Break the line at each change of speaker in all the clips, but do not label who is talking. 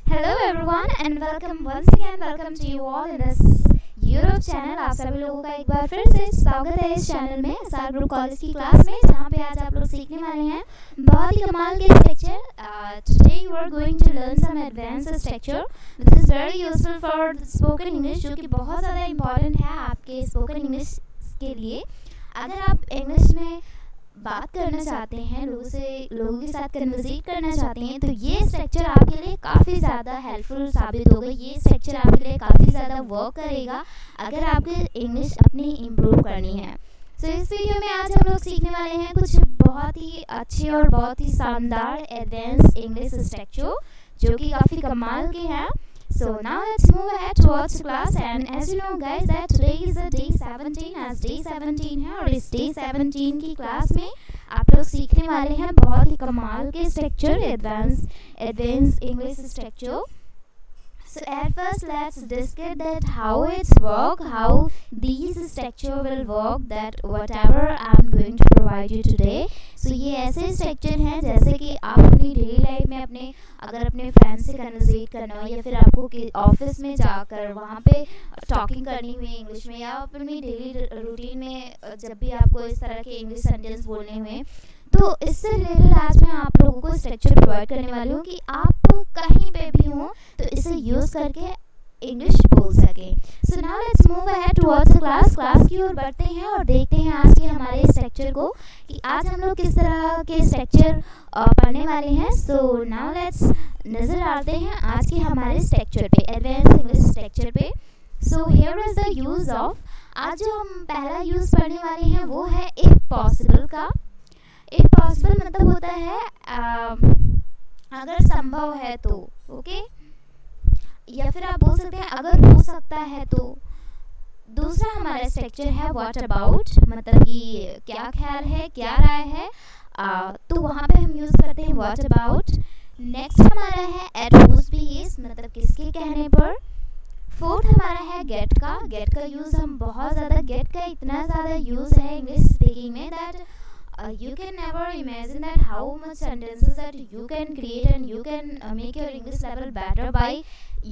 Hello everyone and welcome to you all in this YouTube channel. आप सभी लोगों का एक बार फिर से स्वागत है इस चैनल में, एसआर ग्रुप कॉलेज की क्लास में, जहाँ पे आज आप लोग सीखने वाले हैं बहुत ही कमाल के structure. Today you are going to learn some advance structure which is very useful for spoken English, जो कि बहुत ज़्यादा इंपॉर्टेंट है आपके स्पोकन इंग्लिश के लिए। अगर आप इंग्लिश में बात करना चाहते हैं, लोगों के साथ कन्वर्सेट करना चाहते हैं, तो ये स्ट्रक्चर आपके लिए काफ़ी ज़्यादा हेल्पफुल साबित होगा। ये स्ट्रक्चर आपके लिए काफ़ी ज़्यादा वर्क करेगा अगर आपको इंग्लिश अपनी इम्प्रूव करनी है। तो इस वीडियो में आज हम लोग सीखने वाले हैं कुछ बहुत ही अच्छे और बहुत ही शानदार एडवांस इंग्लिश स्ट्रक्चर जो कि काफ़ी कमाल के हैं। So now let's move ahead towards class, and as you know guys that today is the day 17, as day 17 है और इस day 17 की क्लास में आप लोग सीखने वाले हैं बहुत ही कमाल के structure, advance English structure. So at first let's discuss that how it's work, how these structure will work, that whatever I'm going to provide you today. So ये ऐसे स्ट्रक्चर हैं जैसे कि आप अपनी डेली लाइफ में अगर अपने फ्रेंड्स से कन्वर्सेट करना हो, या फिर आपको ऑफिस में जाकर वहाँ पे टॉकिंग करनी हुई इंग्लिश में, या अपनी डेली रूटीन में जब भी आपको इस तरह के इंग्लिश सेंटेंस बोलने हुए, तो इससे रिलेटेड आज मैं आप लोगों को स्ट्रक्चर प्रोवाइड करने वाली हूँ कि आप कहीं पे भी हों तो इसे यूज़ करके इंग्लिश बोल सकें। So now let's move ahead towards class की ओर बढ़ते हैं और देखते हैं आज के हमारे स्ट्रक्चर को कि आज हम लोग किस तरह के स्ट्रक्चर पढ़ने वाले हैं। सो नाउ लेट्स नज़र डालते हैं आज के हमारे स्ट्रक्चर पे, एडवांस इंग्लिश स्ट्रक्चर पे। So here is the use of. आज जो हम पहला यूज़ पढ़ने वाले हैं वो है इफ पॉसिबल का। इफ पॉसिबल मतलब होता है अगर संभव है तो, ओके, या फिर आप बोल सकते हैं अगर हो सकता है तो। दूसरा हमारा स्ट्रक्चर है व्हाट अबाउट, मतलब कि क्या ख्याल है, क्या राय है, तो वहाँ पे हम यूज़ करते हैं व्हाट अबाउट। नेक्स्ट हमारा है एट हुज प्लेस, मतलब किसके कहने पर। फोर्थ हमारा है गेट का। गेट का यूज़ हम बहुत ज़्यादा, गेट का इतना ज़्यादा यूज़ है इंग्लिश स्पीकिंग में that you can never imagine that how much sentences that you can create and you can make your English level better by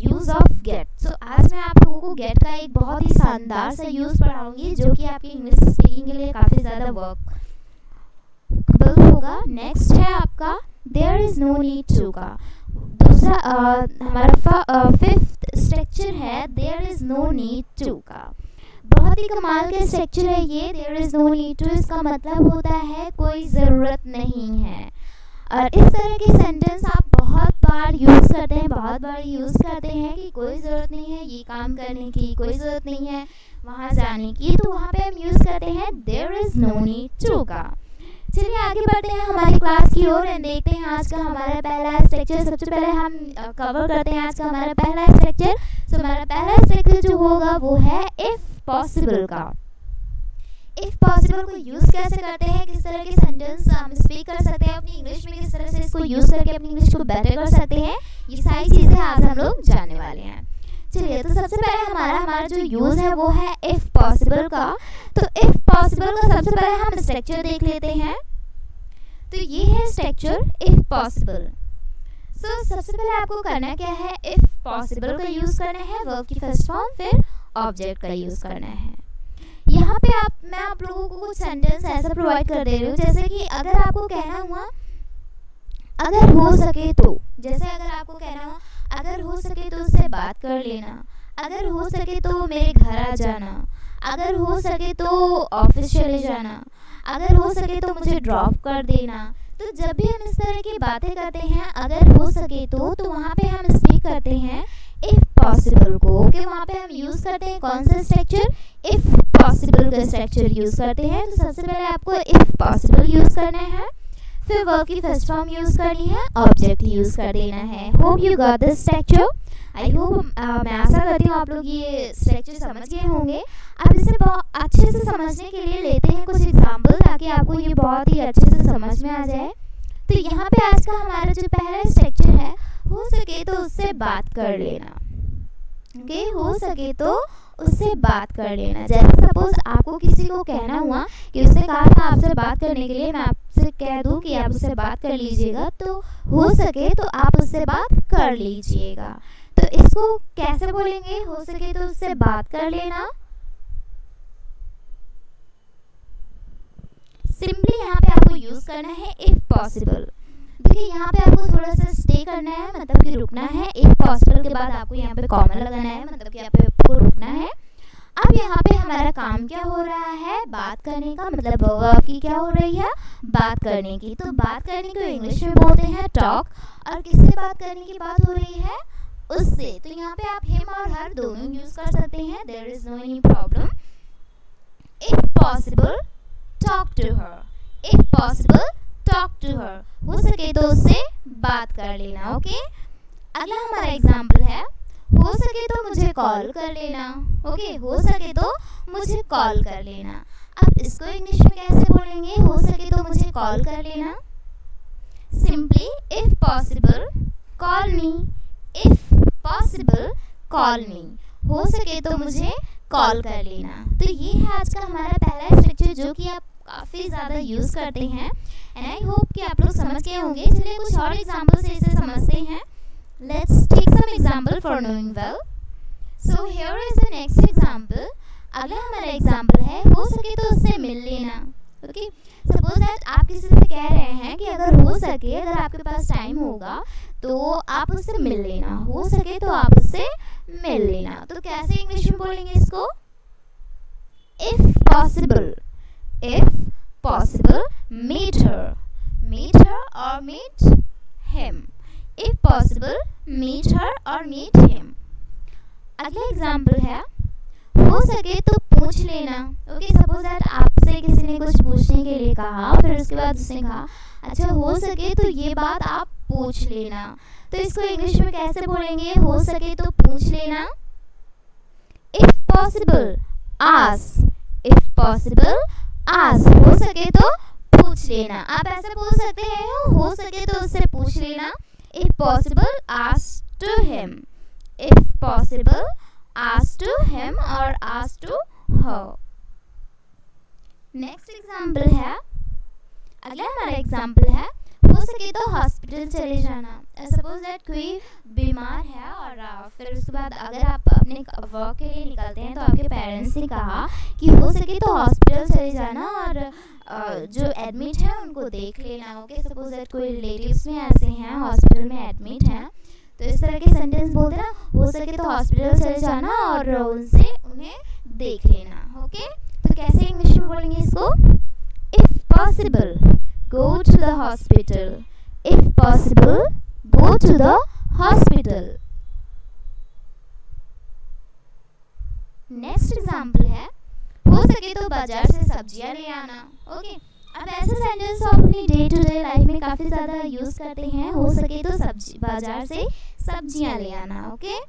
use of get. So आज मैं आप लोगों को get का एक बहुत ही शानदार सा यूज़ पढ़ाऊंगी जो कि आपकी इंग्लिश स्पीकिंग के लिए काफ़ी ज़्यादा वर्कबल होगा। नेक्स्ट है आपका there is no need to का। दूसरा हमारा फिफ्थ स्ट्रक्चर है there is no need to का। बहुत ही कमाल के स्ट्रक्चर है ये, there is no need to. इसका मतलब होता है कोई ज़रूरत नहीं है। और इस तरह के सेंटेंस आप बहुत बार यूज़ करते हैं कि कोई ज़रूरत नहीं है ये काम करने की, कोई ज़रूरत नहीं है वहाँ जाने की, तो वहाँ पे हम यूज़ करते हैं there is no need to का। चलिए आगे बढ़ते हैं हमारी क्लास की ओर एंड देखते हैं आज का हमारा पहला स्ट्रक्चर। सबसे पहले हम कवर करते हैं आज का हमारा पहला स्ट्रक्चर। तो हमारा पहला स्ट्रक्चर जो होगा वो है इफ़ पॉसिबल का। इफ़ पॉसिबल को यूज़ कैसे करते हैं, किस तरह के सेंटेंस हम स्पीक कर सकते हैं अपनी इंग्लिश में, किस तरह से इसको यूज़ करके अपनी इंग्लिश को बेटर कर सकते हैं, ये सारी चीज़ें आज हम लोग जानने वाले हैं। चलिए तो सबसे पहले हमारा जो यूज़ है वो है इफ़ पॉसिबल का। तो इफ़ पॉसिबल का सबसे पहले हम स्ट्रक्चर देख लेते हैं। तो ये है स्ट्रक्चर इफ़ पॉसिबल। सो सबसे पहले आपको करना क्या है, इफ़ पॉसिबल का यूज़ करना है, वर्ब की फर्स्ट फॉर्म, फिर ऑब्जेक्ट का यूज़ करना है। यहाँ पे मैं आप लोगों को कुछ सेंटेंस ऐसा प्रोवाइड कर दे रही हूँ जैसे कि अगर आपको कहना हुआ अगर हो सके तो, जैसे अगर आपको कहना हुआ अगर हो सके तो उससे बात कर लेना, अगर हो सके तो मेरे घर आ जाना, अगर हो सके तो ऑफिस चले जाना, अगर हो सके तो मुझे ड्रॉप कर देना। तो जब भी हम इस तरह की बातें करते हैं अगर हो सके तो वहाँ पे हम स्पीक करते हैं इफ़ पॉसिबल को, कि वहाँ पे हम यूज़ करते हैं कौन सा स्ट्रक्चर, इफ़ पॉसिबल का स्ट्रक्चर यूज़ करते हैं। तो सबसे पहले आपको इफ़ पॉसिबल यूज़ करना है, फिर वर्ब की फर्स्ट फॉर्म यूज़ करनी है, ऑब्जेक्ट यूज़ कर देना है। Hope you got this structure. I hope मैं आशा करती हूँ आप लोग ये स्ट्रक्चर समझ गए होंगे। अब इसे बहुत अच्छे से समझने के लिए लेते हैं कुछ एग्जाम्पल ताकि आपको ये बहुत ही अच्छे से समझ में आ जाए। तो यहाँ पे आज का हमारा जो पहला स्ट्रक्चर है, हो सके तो उससे बात कर लेना, ओके, हो सके तो उससे बात कर लेना। जैसे सपोज आपको किसी को कहना हुआ कि उसने कहा था आपसे बात करने के लिए, मैं आपसे कह दूं कि आप उससे बात कर लीजिएगा, तो हो सके तो आप उससे बात कर लीजिएगा। तो इसको कैसे बोलेंगे? हो सके तो उससे बात कर लेना। सिंपली यहाँ पे आपको यूज करना है इफ पॉसिबल। देखिए यहाँ पे आपको थोड़ा सा स्टे करना है, मतलब कि रुकना है। इफ पॉसिबल के बाद आपको यहाँ पे कॉमा लगाना है, मतलब कि यहाँ पे आपको रुकना है। अब यहाँ पे हमारा काम क्या हो रहा है? बात करने का, मतलब वर्ब की क्या हो रही है? बात करने की। तो बात करने को इंग्लिश में बोलते हैं टॉक। और किससे बात करने की बात हो रही है? उससे। तो यहाँ पे आप हिम और हर दोनों यूज कर सकते हैं, there is no any problem. If possible talk to her. If possible talk to her, हो सके तो उससे बात कर लेना। ओके, अगला हमारा एग्जाम्पल है, हो सके तो मुझे कॉल कर लेना। ओके, हो सके तो मुझे कॉल कर लेना। अब इसको इंग्लिश में कैसे बोलेंगे? हो सके तो मुझे कॉल कर लेना। Simply if possible call me. If possible call मी, हो सके तो मुझे कॉल कर लेना। तो ये है आज का हमारा पहला स्ट्रक्चर, जो कि आप काफ़ी ज़्यादा यूज़ करते हैं। एंड आई होप कि आप लोग समझ गए होंगे। चलिए कुछ और एग्जाम्पल से इसे समझते हैं। Let's take some example for knowing well. So here is the next example. अगला हमारा एग्जाम्पल है, हो सके तो उससे मिल लेना। ओके, सपोज दैट आप किसी से कह रहे हैं कि अगर हो सके, अगर आपके पास टाइम होगा तो आप उससे मिल लेना। हो सके तो आप उससे मिल लेना। तो कैसे इंग्लिश में बोलेंगे इसको? If possible. If possible meet her। meet her or meet him। If possible meet her or meet him। अगला एग्जाम्पल है, हो सके तो पूछ लेना। ओके, सपोज दैट आपसे किसी ने कुछ पूछने के लिए कहा, फिर उसके बाद उसने कहा अच्छा हो सके तो ये बात आप पूछ लेना। तो इसको इंग्लिश में कैसे बोलेंगे? हो सके तो पूछ लेना। If possible ask. If possible ask, हो सके तो पूछ लेना। आप ऐसे बोल सकते हैं, हो सके तो उससे पूछ लेना। If possible, ask to him। If possible, ask to him or ask to her। Next example है, अगला हमारा एग्जाम्पल है, हो सके तो हॉस्पिटल चले जाना। सपोज दैट कोई बीमार है और फिर उसके बाद अगर आप अपने वर्क के लिए निकलते हैं तो आपके पेरेंट्स ने कहा कि हो सके तो हॉस्पिटल चले जाना और जो एडमिट है उनको देख लेना। ओके, सपोज दैट कोई रिलेटिव्स में ऐसे हैं हॉस्पिटल में एडमिट हैं, तो इस तरह के सेंटेंस बोल देना, हो सके तो हॉस्पिटल चले जाना और उनसे उन्हें देख लेना। ओके, तो कैसे इंग्लिश में बोलेंगे इसको? If possible go to the hospital। if possible go to the hospital। Next example है, हो सके तो बाजार से सब्जियां ले आना। ओके, अब ऐसे सेंटेंस आप अपनी डे टू डे लाइफ में काफ़ी ज़्यादा यूज़ करते हैं। हो सके तो सब्जी बाजार से सब्जियां ले आना। ओके,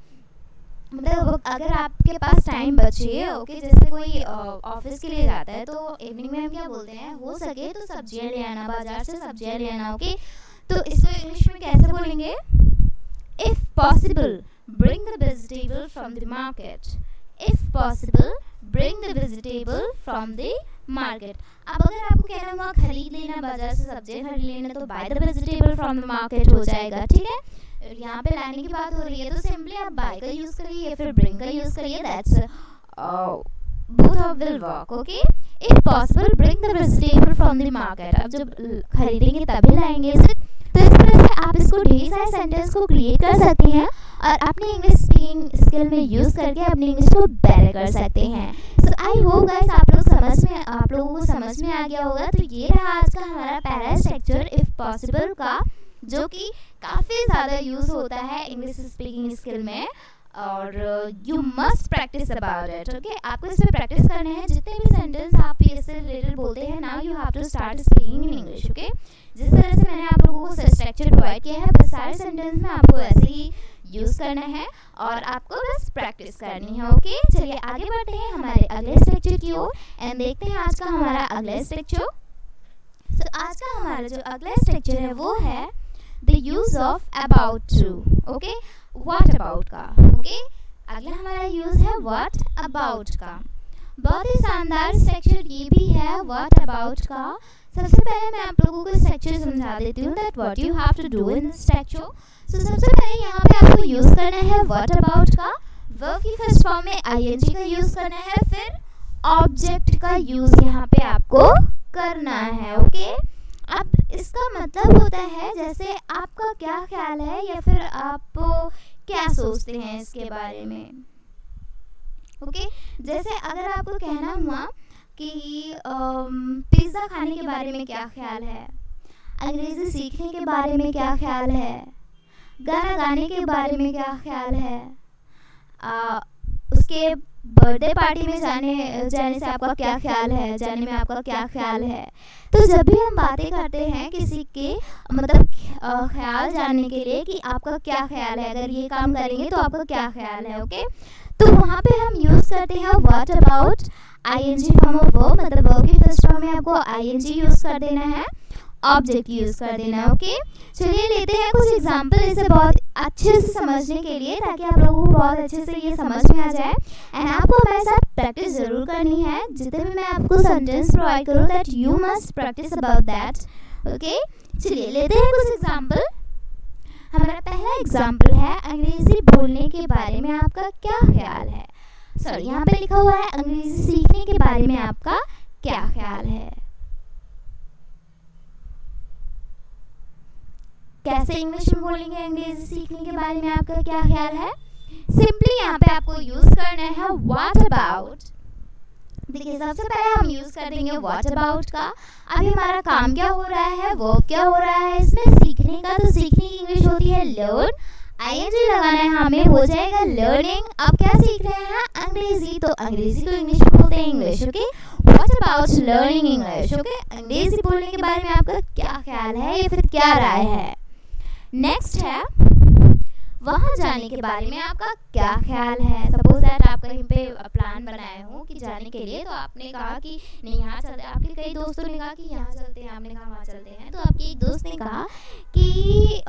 मतलब अगर आपके पास टाइम बचे, ओके, जैसे कोई ऑफिस के लिए जाता है तो इवनिंग में हम क्या बोलते हैं? हो सके तो सब्जियां ले आना, बाजार से सब्जियां ले आना। ओके, तो इसको इंग्लिश में कैसे बोलेंगे? If possible bring the vegetable from the market. If possible bring the vegetable from the market. अब अगर आपको कहना हुआ खरीद लेना, बाजार से सब्जियां खरीद लेना, तो by the vegetable from the market हो जाएगा। ठीक है, यहाँ पे लाने की बात हो रही है तो सिंपली आप बाय का यूज करिए या फिर ब्रिंग का यूज करिए। That's both of will work. Okay, if possible bring the vegetable from the market. अब जब खरीदेंगे तभी लाएंगे इसे। तो इस तरह से आप इसको ढेर सारे सेंटेंस को क्रिएट कर सकते हैं और अपनी इंग्लिश स्पीकिंग स्किल में यूज करके अपनी इंग्लिश को बेटर कर सकते हैं। सो आई होप गाइस आप लोगों को समझ में आ गया होगा। तो ये रहा आज का हमारा पहला स्ट्रक्चर इफ पॉसिबल का, जो कि काफ़ी ज़्यादा यूज़ होता है इंग्लिश स्पीकिंग स्किल में और you must practice about it. Okay, आपको इस पर प्रैक्टिस करना है। जितने भी सेंटेंस आप इससे रिलेटेड बोलते हैं, now you have to start speaking in English. Okay, जिस तरह से मैंने आप लोगों को स्ट्रक्चर प्रोवाइड किया है, बस सारे सेंटेंस में आपको ऐसे ही यूज़ करना है और आपको बस प्रैक्टिस करनी है। ओके, चलिए आगे बढ़ते हैं हमारे अगले स्ट्रक्चर की ओर एंड देखते हैं आज का हमारा अगला स्ट्रक्चर। सो आज का हमारा जो अगला स्ट्रक्चर है वो है the use of about to। Okay, what about का। ओके, अगला हमारा यूज है what about का। बहुत ही शानदार स्ट्रक्चर ये भी है what about का। सबसे पहले मैं आप लोगों को स्ट्रक्चर समझा देती हूँ that what you have to do in this structure। So सबसे पहले यहाँ यूज करना है व्हाट अबाउट का, वर्ब की फर्स्ट फॉर्म में आईएनजी का यूज करना है, फिर ऑब्जेक्ट का यूज यहाँ पे आपको करना है। ओके, अब इसका मतलब होता है जैसे आपका क्या ख्याल है या फिर आप क्या सोचते हैं इसके बारे में। ओके, जैसे अगर आपको कहना हुआ कि पिज़्ज़ा खाने के बारे में क्या ख्याल है, अंग्रेज़ी सीखने के बारे में क्या ख्याल है, गाना गाने के बारे में क्या ख्याल है, उसके बर्थडे पार्टी में जाने से आपका क्या ख्याल है, जाने में आपका क्या ख्याल है। तो जब भी हम बातें करते हैं किसी के मतलब ख्याल जानने के लिए कि आपका क्या ख्याल है, अगर ये काम करेंगे तो आपका क्या ख्याल है। ओके, तो वहाँ पे हम यूज़ करते हैं what about, ING form of verb, मतलब वर्ब की फर्स्ट फॉर्म में आपको आईएनजी यूज़ कर देना है, ऑब्जेक्ट यूज़ कर देना है। ओके, चलिए लेते हैं कुछ एग्जांपल इसे बहुत अच्छे से समझने के लिए, ताकि आप लोगों को बहुत अच्छे से ये समझ में आ जाए। एंड आपको हमारे साथ प्रैक्टिस ज़रूर करनी है, जितने भी मैं आपको सेंटेंस प्रोवाइड करूँ that you must practice about that. Okay, चलिए लेते हैं कुछ एग्जांपल। हमारा पहला एग्जांपल है अंग्रेज़ी बोलने के बारे में आपका क्या ख्याल है। सॉरी, यहाँ पे लिखा हुआ है अंग्रेज़ी सीखने के बारे में आपका क्या ख्याल है। कैसे इंग्लिश में बोलेंगे अंग्रेजी सीखने के बारे में आपका क्या ख्याल है। सिंपली यहाँ पे आपको यूज करना है व्हाट अबाउट। देखिए, सबसे पहले हम यूज कर देंगे व्हाट अबाउट का। अभी हमारा काम क्या हो रहा है, वर्ब क्या हो रहा है इसमें, सीखने का। तो सीखने की इंग्लिश होती है लर्न, आईएनजी लगाना है हमें, हो जाएगा लर्निंग। अब क्या सीख रहे हैं, अंग्रेजी, तो अंग्रेजी को इंग्लिश में बोलते हैं English. Okay, what about learning English. Okay, अंग्रेजी बोलने के बारे में आपका क्या ख्याल है या फिर क्या राय है। नेक्स्ट है वहाँ जाने के बारे में आपका क्या ख्याल है। सपोज दैट आप कहीं पे प्लान बनाए हो कि जाने के लिए, तो आपने कहा कि नहीं यहाँ चलते हैं, आपके कई दोस्तों ने कहा कि यहाँ चलते हैं, आपने कहा वहाँ चलते हैं। तो आपके एक दोस्त ने कहा कि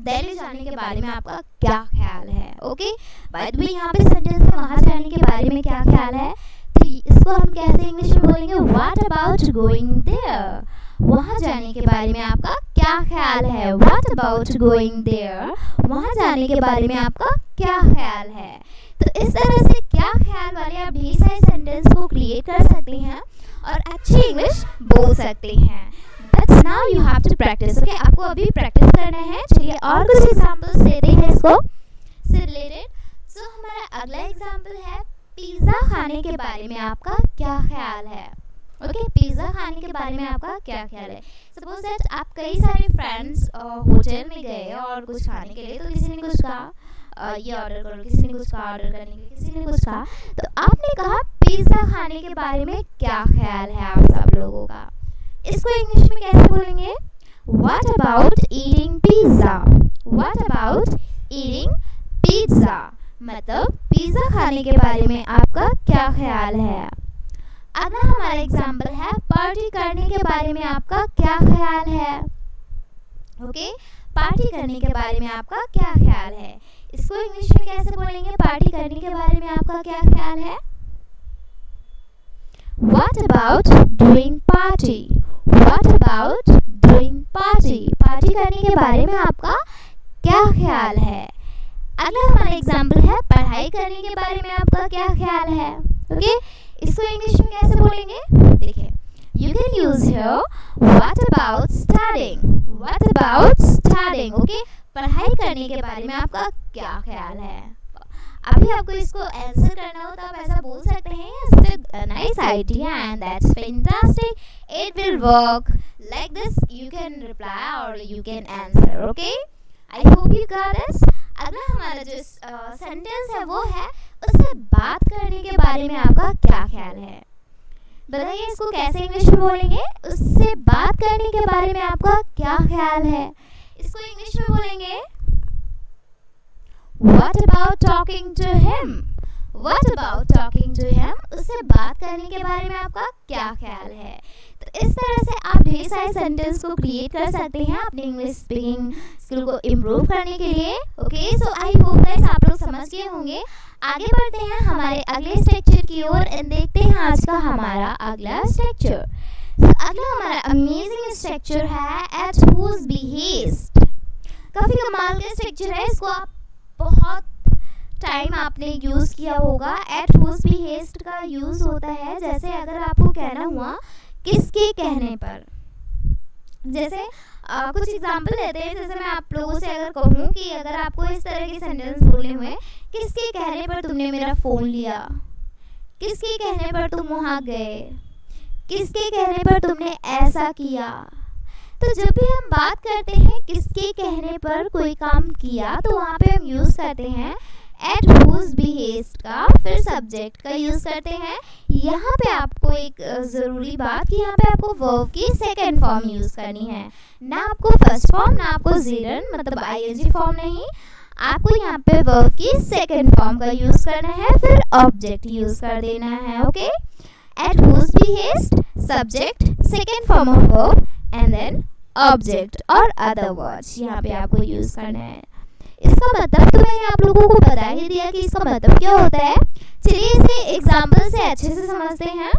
दिल्ली जाने के बारे में आपका क्या ख्याल है। ओके, बाय द वे यहाँ पे सेंटेंस में वहाँ जाने के बारे में क्या ख्याल है, तो इसको हम कैसे इंग्लिश में बोलेंगे, व्हाट अबाउट गोइंग देयर। वहाँ जाने के बारे में आपका क्या ख्याल है, व्हाट अबाउट गोइंग देयर। वहाँ जाने के बारे में आपका क्या ख्याल है। तो इस तरह से क्या ख्याल वाले आप ढेर सारे सेंटेंस को क्रिएट कर सकते हैं और अच्छी इंग्लिश बोल सकते हैं। But now you have to practice. Okay, आपको अभी प्रैक्टिस करना है। चलिए और कुछ एग्जांपल्स देते हैं इसको से रिलेटेड। सो हमारा अगला एग्जांपल है पिज़्ज़ा खाने के बारे में आपका क्या ख्याल है। ओके, पिज़्ज़ा खाने के बारे में आपका क्या ख्याल है। सपोज दैट आप कई सारे फ्रेंड्स होटल में गए और कुछ खाने के लिए, तो किसी ने कुछ कहा ये ऑर्डर करो, किसी ने कुछ कहा ऑर्डर करने के लिए, किसी ने कुछ कहा, तो आपने कहा पिज़्ज़ा खाने के बारे में क्या ख्याल है आप सब लोगों का। इसको इंग्लिश में कैसे बोलेंगे, what about eating pizza. What about eating pizza, मतलब पिज़्ज़ा खाने के बारे में आपका क्या ख्याल है। अगला हमारा एग्जाम्पल है पार्टी करने के बारे में आपका क्या ख्याल है। ओके, पार्टी करने के बारे में आपका क्या ख्याल है। इसको इंग्लिश में कैसे बोलेंगे, पार्टी करने के बारे में आपका क्या ख्याल है। What about doing party? What about doing party? Party करने के बारे में आपका क्या ख्याल है। अगला हमारा एग्जाम्पल है पढ़ाई करने के बारे में आपका क्या ख्याल है। ओके, इसको इंग्लिश में कैसे बोलेंगे, देखिए, you can use here what about studying. What about studying. Okay, पढ़ाई करने के बारे में आपका क्या ख्याल है। अभी आपको इसको आंसर करना हो तो आप ऐसा बोल सकते हैं, it's a nice idea and that's fantastic, it will work like this, you can reply or you can answer. Okay, I hope you got this. अगला हमारा जो सेंटेंस है वो है उससे बात करने के बारे में आपका क्या ख्याल है। बताइए इसको कैसे इंग्लिश में बोलेंगे, उससे बात करने के बारे में आपका क्या ख्याल है। इसको इंग्लिश में बोलेंगे What about talking to him? What about talking to him? उससे बात करने के बारे में आपका क्या ख्याल है। तो इस तरह से आप ढेर सारे सेंटेंस को क्रिएट कर सकते हैं अपनी इंग्लिश स्पीकिंग स्किल को इम्प्रूव करने के लिए। Okay, so I hope guys आप लोग समझ गए होंगे। आगे बढ़ते हैं हमारे अगले स्ट्रक्चर की ओर और देखते हैं आज का हमारा अगला स्ट्रक्चर। अगला हमारा अमेजिंग स्ट्रक्चर है एट हुज बिहेस्ट। काफ़ी कमाल का स्ट्रक्चर है, इसको आप बहुत टाइम आपने यूज़ किया होगा। एट हुज बिहेव्ड का यूज़ होता है जैसे अगर आपको कहना हुआ किसके कहने पर। जैसे कुछ एग्जाम्पल लेते हैं, जैसे मैं आप लोगों से अगर कहूँ कि अगर आपको इस तरह के सेंटेंस बोलने हुए, किसके कहने पर तुमने मेरा फ़ोन लिया, किसके कहने पर तुम वहाँ गए, किसके कहने पर तुमने ऐसा किया। तो जब भी हम बात करते हैं किसके कहने पर कोई काम किया, तो वहाँ पे हम यूज़ करते हैं एट हुज बिहेव्ड का, फिर सब्जेक्ट का यूज़ करते हैं। यहाँ पे आपको एक ज़रूरी बात कि यहाँ पे आपको वर्ब की सेकेंड फॉर्म यूज़ करनी है, ना आपको फर्स्ट फॉर्म, ना आपको जीरन मतलब आईएनजी फॉर्म नहीं, आपको यहाँ पे वर्ब की सेकेंड फॉर्म का यूज़ करना है, फिर ऑब्जेक्ट यूज़ कर देना है। Okay, at whose behaved subject, second form of verb and then object और अदर वर्ड्स यहाँ पे आपको यूज़ करना है। इसका मतलब तो मैंने आप लोगों को बता ही दिया कि इसका मतलब क्या होता है। चलिए इसे एग्जाम्पल से अच्छे से समझते हैं।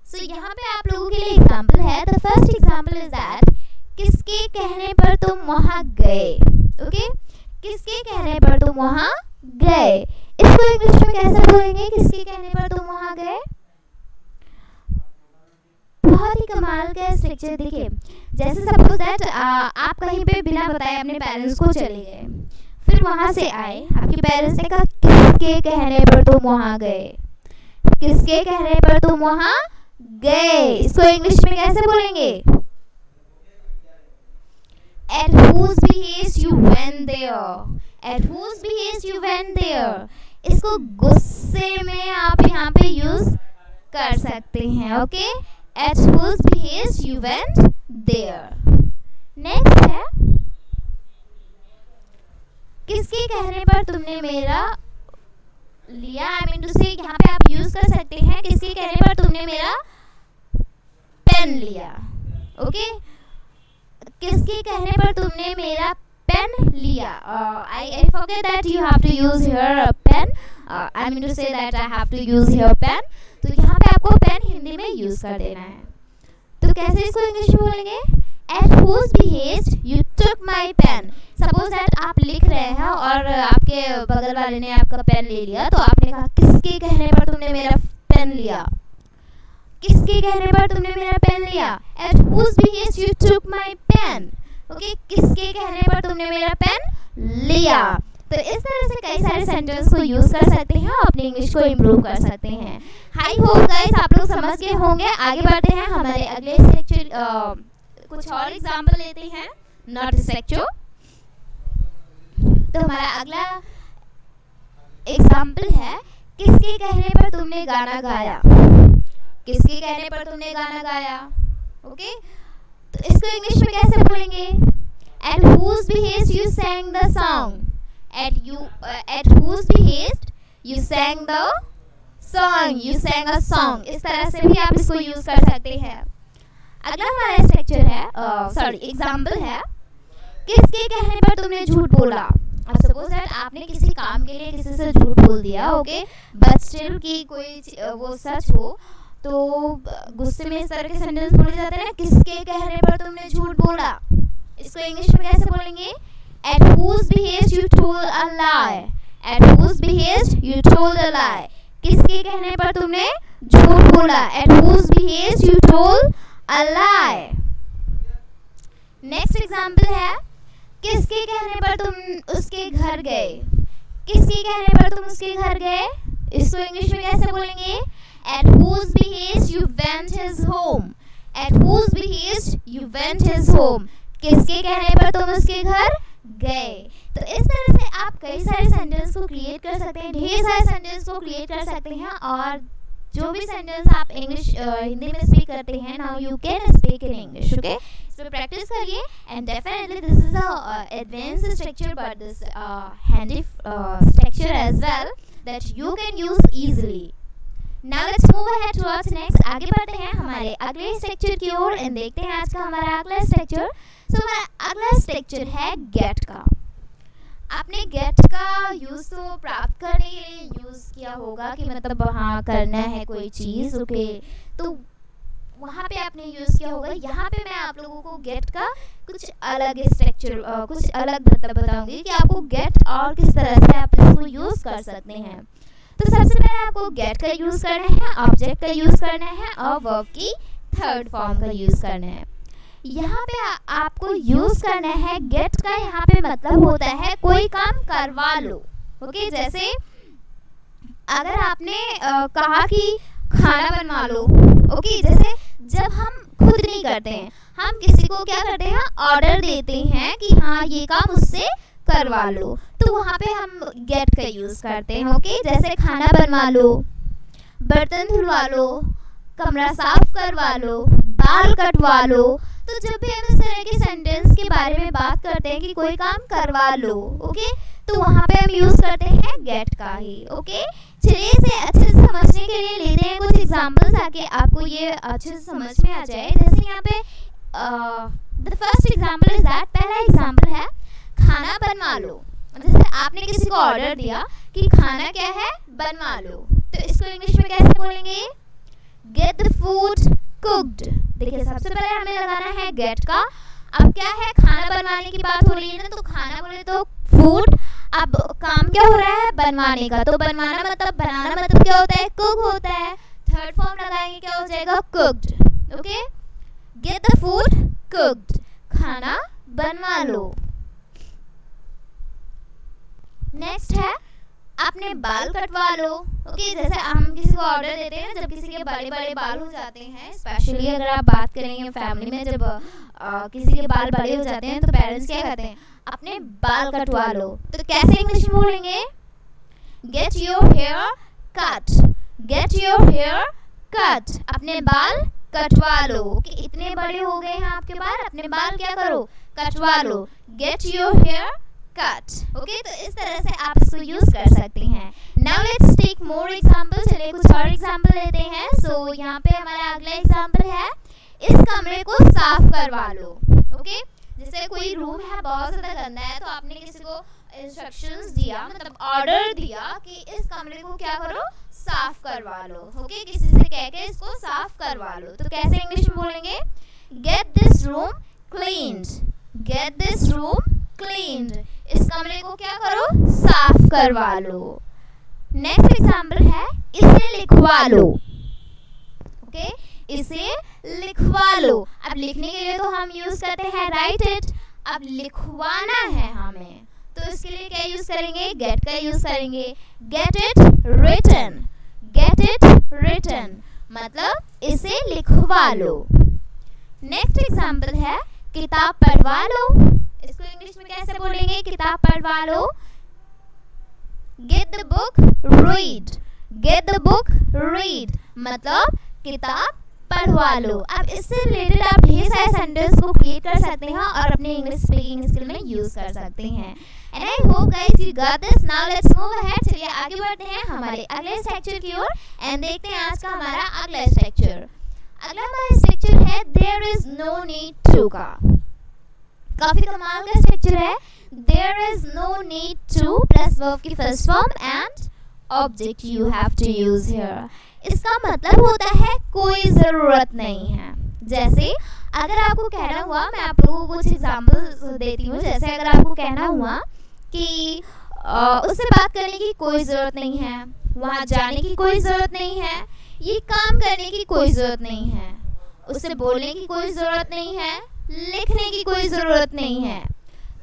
सो यहाँ पे आप लोगों के लिए एग्जाम्पल है। The first example is that किसके कहने पर तुम वहाँ गए। ओके, किसके कहने पर तुम वहाँ गए, इसको इंग्लिश में कैसे बोलेंगे, किसके कहने पर तुम वहाँ गए। बहुत ही कमाल का स्ट्रक्चर। देखिए जैसे सपोज दैट आप कहीं पे बिना बताए अपने पेरेंट्स को चले गए, फिर वहाँ से आए, आपके पेरेंट्स ने कहा किसके कहने पर तुम वहाँ गए, किसके कहने पर तुम वहाँ गए, इसको इंग्लिश में कैसे बोलेंगे। At whose behest you went there, at whose behest you went there, इसको गुस्से में आप यहाँ पे यूज कर सकते हैं। Okay, at whose behest you went there। Next है किसके कहने पर तुमने मेरा लिया। आई मीन टू से यहाँ पे आप यूज कर सकते हैं किसके कहने पर तुमने मेरा पेन लिया। ओके, किसके कहने पर तुमने मेरा पेन लिया। I forget that you have to use here a pen। I mean to say that I have to use here pen। तो यहाँ पे आपको पेन हिंदी में यूज कर देना है। तो कैसे इसको इंग्लिश में बोलेंगे। At whose behest you took my pen। Suppose that आप लिख रहे हैं और आपके बगल वाले ने आपका पेन ले लिया, तो आपने कहा किसके कहने पर तुमने मेरा पेन लिया, किसके कहने पर तुमने मेरा पेन लिया। At whose behest you took my pen। Okay, किसके कहने पर तुमने मेरा पेन लिया। तो इस तरह से कई सारे सेंटेंस को यूज कर सकते हैं और अपनी इंग्लिश को इम्प्रूव कर सकते हैं। हाई होप गाइस आप लोग समझ गए होंगे। आगे बढ़ते हैं हमारे अगले सेक्शन, कुछ और एग्जांपल लेते हैं, नॉट सेक्चर। तो हमारा अगला एग्जांपल है किसके कहने पर तुमने गाना गाया, किसके कहने पर तुमने गाना गाया। ओके, तो इसको इंग्लिश में कैसे बोलेंगे। At whose behest you sang the song। At whose behest you sang the song, you sang a song। इस तरह से भी आप इसको यूज कर सकते हैं। अगला हमारा स्ट्रक्चर है, एग्जाम्पल है किसके कहने पर तुमने झूठ बोला। अब सपोज दैट आपने किसी काम के लिए किसी से झूठ बोल दिया। ओके, बट स्टिल की कोई वो सच हो, तो गुस्से में इस तरह के सेंटेंस बोले जाते हैं, किसके कहने पर तुमने झूठ बोला। इसको इंग्लिश में कैसे बोलेंगे। At whose behest you told a lie। At whose behest you told a lie। किसके कहने पर तुमने झूठ बोला। At whose behest you told a lie। Next example है किसके कहने पर तुम उसके घर गए, किसके कहने पर तुम उसके घर गए। इसको इंग्लिश में कैसे बोलेंगे। At whose behest you went his home। At whose behest you went his home। किसके कहने पर तुम उसके घर गए। तो इस तरह से आप कई सारे सेंटेंस को क्रिएट कर सकते हैं, ढेर सारे सेंटेंस को क्रिएट कर सकते हैं। और जो भी सेंटेंस आप इंग्लिश हिंदी में स्पीक करते हैं, now you can speak in English. Okay, इसमें प्रैक्टिस करिए and definitely this is a advance structure but this handy structure as well that you can use easily. Now let's move ahead towards next. आगे बढ़ते हैं हमारे अगले structure की ओर and देखते हैं आज का हमारा अगला स्ट्रक्चर। सो हमारा अगला स्ट्रक्चर है गेट का। आपने गेट का यूज तो प्राप्त करने के लिए यूज किया होगा कि मतलब हाँ करना है कोई चीज़। ओके, तो वहाँ पे आपने यूज़ किया होगा। यहाँ पे मैं आप लोगों को गेट का कुछ अलग स्ट्रक्चर, कुछ अलग मतलब बताऊंगी कि आपको गेट और किस तरह से आप इसको यूज़ कर सकते हैं। तो सबसे पहले आपको गेट का यूज़ करना है, ऑब्जेक्ट का यूज़ करना है और वर्ब की थर्ड फॉर्म का यूज़ करना है। यहाँ पे आपको यूज़ करना है गेट का। यहाँ पे मतलब होता है कोई काम करवा लो। ओके, जैसे अगर आपने कहा कि खाना बनवा लो, ओके, जैसे जब हम खुद नहीं करते हैं, हम किसी को क्या करते हैं, ऑर्डर देते हैं कि हाँ ये काम उससे करवा लो, तो वहाँ पे हम गेट का यूज़ करते हैं। ओके, जैसे खाना बनवा लो, बर्तन धुलवा लो, कमरा साफ करवा लो, बाल कटवा लो। तो जब भी हम इस तरह के सेंटेंस के बारे में बात करते हैं कि कोई काम करवा लो, ओके, तो वहाँ पे हम यूज़ करते हैं गेट का ही। ओके, चलिए इसे अच्छे से समझने के लिए लेते हैं कुछ एग्जांपल्स ताकि आपको ये अच्छे से समझ में आ जाए। जैसे यहाँ पे the first example is that, पहला एग्जांपल है खाना बनवा लो। जैसे आपने किसी को ऑर्डर दिया कि खाना क्या है, बनवा लो, तो इसको इंग्लिश में कैसे बोलेंगे, गेट द फूड कुक्ड। देखिए सबसे पहले हमें लगाना है गेट का। अब क्या है, खाना बनवाने की बात हो रही है ना, तो खाना बोले तो फूड, अब काम क्या हो रहा है, बनवाने का, तो बनवाना मतलब, बनाना मतलब क्या होता है, कुक होता है। थर्ड फॉर्म लगाएंगे, क्या हो जाएगा, cooked. Okay, get the food cooked, खाना बनवा लो। नेक्स्ट है आपने बाल कटवा लो। ओके, जैसे हम किसी को ऑर्डर देते हैं, जब किसी के बड़े बड़े बाल हो जाते हैं, स्पेशली अगर आप बात करेंगे फैमिली में, जब किसी के बाल बड़े हो जाते हैं तो पेरेंट्स क्या कहते हैं, अपने बाल कटवा लो। तो कैसे इंग्लिश में बोलेंगे, get your hair cut, get your hair cut, अपने बाल कटवा लो। कि इतने बड़े हो गए हैं आपके बाल, अपने बाल क्या करो, कटवा लो, get your hair cut. Okay, तो इस तरह से आप इसको यूज कर सकते हैं। Now let's take more example. चलिए कुछ और एग्जांपल लेते हैं। सो यहाँ पे हमारा अगला एग्जांपल है, इस कमरे को साफ करवा लो। ओके, जैसे कोई रूम है बहुत ज़्यादा गंदा है, तो आपने किसी को इंस्ट्रक्शंस दिया, मतलब ऑर्डर दिया कि इस कमरे को क्या करो, साफ करवा लो। ओके, किसी से कह के इसको साफ करवा लो। तो कैसे इंग्लिश में बोलेंगे, get this room cleaned, get this room cleaned, इस कमरे को क्या करो, साफ करवा लो। नेक्स्ट एग्जांपल है, इसे लिखवा लो। ओके, इसे लिखवा लो। अब लिखने के लिए तो हम यूज करते हैं राइट इट, अब लिखवाना है हमें, तो इसके लिए क्या यूज करेंगे, गेट का यूज करेंगे। Get it written, get it written, मतलब इसे लिखवा लो। नेक्स्ट एग्जांपल है, किताब पढ़वा लो। इसको इंग्लिश में कैसे बोलेंगे, किताब पढ़वा लो, get the book read, get the book read, मतलब किताब पढ़वा लो। अब इससे रिलेटेड आप ढेर सारे सेंटेंस को क्रिएट कर सकते हैं और अपने इंग्लिश स्पीकिंग स्किल में यूज कर सकते हैं। And I hope guys you got this. Now let's move ahead. चलिए आगे बढ़ते हैं हमारे अगले स्ट्रक्चर की ओर एंड देखते हैं आज का हमारा अगला स्ट्रक्चर। अगला हमारा स्ट्रक्चर है there is no need to का। काफी कमाल का स्ट्रक्चर है। There is no need to plus verb की first form and object you have to use here. इसका मतलब होता है कोई ज़रूरत नहीं है। जैसे अगर आपको कहना हुआ, मैं आप लोगों को कुछ एग्जांपल्स देती हूँ। जैसे अगर आपको कहना हुआ कि उससे बात करने की कोई ज़रूरत नहीं है, वहाँ जाने की कोई ज़रूरत नहीं है, ये काम करने की कोई ज़रूरत नहीं है, उससे बोलने की कोई ज़रूरत नहीं है, लिखने की कोई ज़रूरत नहीं है।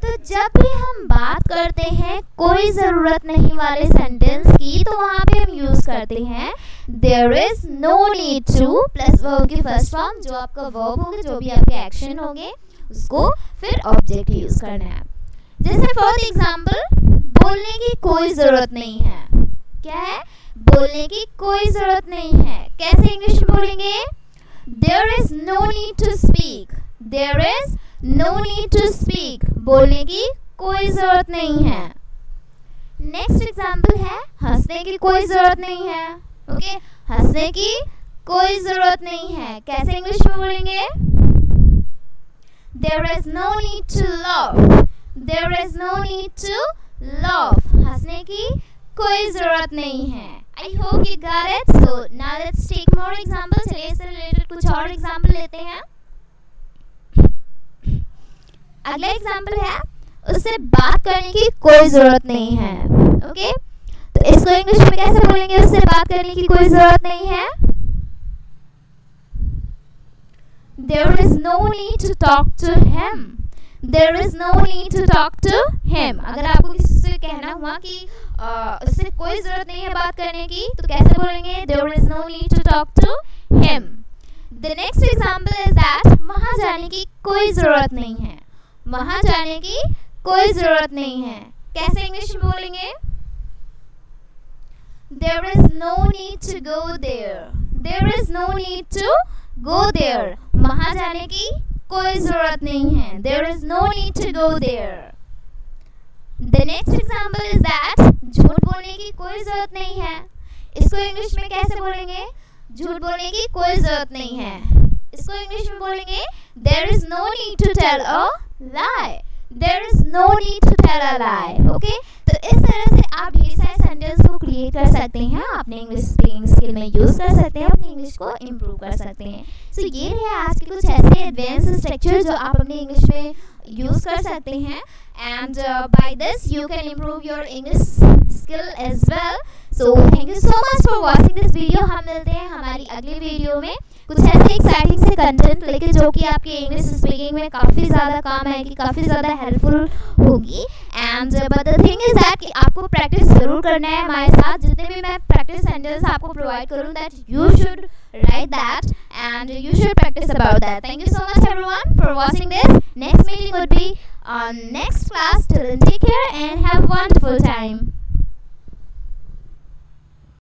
तो जब भी हम बात करते हैं कोई ज़रूरत नहीं वाले सेंटेंस की, तो वहाँ पे हम यूज़ करते हैं there is no need to plus verb की फर्स्ट फॉर्म, जो आपका वर्ब होगा, जो भी आपके एक्शन होंगे उसको फिर ऑब्जेक्ट यूज़ करना है। जैसे फॉर एग्जांपल, बोलने की कोई ज़रूरत नहीं है। क्या है, बोलने की कोई ज़रूरत नहीं है। कैसे इंग्लिश में बोलेंगे, there is no need to speak, there is no need to speak, बोलने की कोई ज़रूरत नहीं है। नेक्स्ट एग्जाम्पल है, हंसने की कोई ज़रूरत नहीं है। ओके, हंसने की कोई ज़रूरत नहीं है। कैसे इंग्लिश में बोलेंगे, there is no need to love, there is no need to love, हंसने की कोई ज़रूरत नहीं है। I hope you got it. So now let's take more examples. चलिए इससे related कुछ और example लेते हैं. अगला example है, उससे बात करने की कोई जरूरत नहीं है. ओके, तो इसको इंग्लिश में कैसे बोलेंगे? उससे बात करने की कोई जरूरत नहीं है. There is no need to talk to him. There is no need to talk to him. अगर आपको किसी से कहना हुआ कि उससे कोई जरूरत नहीं है बात करने की, तो कैसे बोलेंगे? There is no need to talk to him. The next example is that वहाँ जाने की कोई जरूरत नहीं है. वहाँ जाने की कोई जरूरत नहीं है. कैसे इंग्लिश में बोलेंगे? There is no need to go there. There is no need to go there. वहाँ जाने की कोई जरूरत नहीं है. There is no need to go there. The next example is that झूठ बोलने की कोई जरूरत नहीं है. इसको इंग्लिश में कैसे बोलेंगे? झूठ बोलने की कोई जरूरत नहीं है. इसको इंग्लिश में बोलेंगे There is no need to tell a lie. There is no need to tell a lie. Okay? तो इस तरह से आप ढेर सारे सेंटेंस को क्रिएट कर सकते हैं, अपने इंग्लिश स्पीकिंग स्किल में यूज़ कर सकते हैं, अपनी इंग्लिश को इम्प्रूव कर सकते हैं. सो ये रहे आज के कुछ ऐसे एडवांस स्ट्रक्चर जो आप अपनी इंग्लिश में यूज़ कर सकते हैं. And by this you can improve your English skill as well. So thank you so much for watching this video. हम मिलते हैं हमारी अगली वीडियो में कुछ ऐसे एक्साइटिंग से कंटेंट लेके जो कि आपकी इंग्लिश स्पीकिंग में काफ़ी ज़्यादा काम आएगी, काफ़ी ज़्यादा हेल्पफुल होगी. And but the thing is that कि आपको प्रैक्टिस ज़रूर करना है हमारे साथ. जितने भी मैं प्रैक्टिस सेंटेंस आपको प्रोवाइड करूँ, that you should write that and you should practice about that. Thank you so much everyone for watching this. Next meeting would be on next class. Till then, take care and have a wonderful time.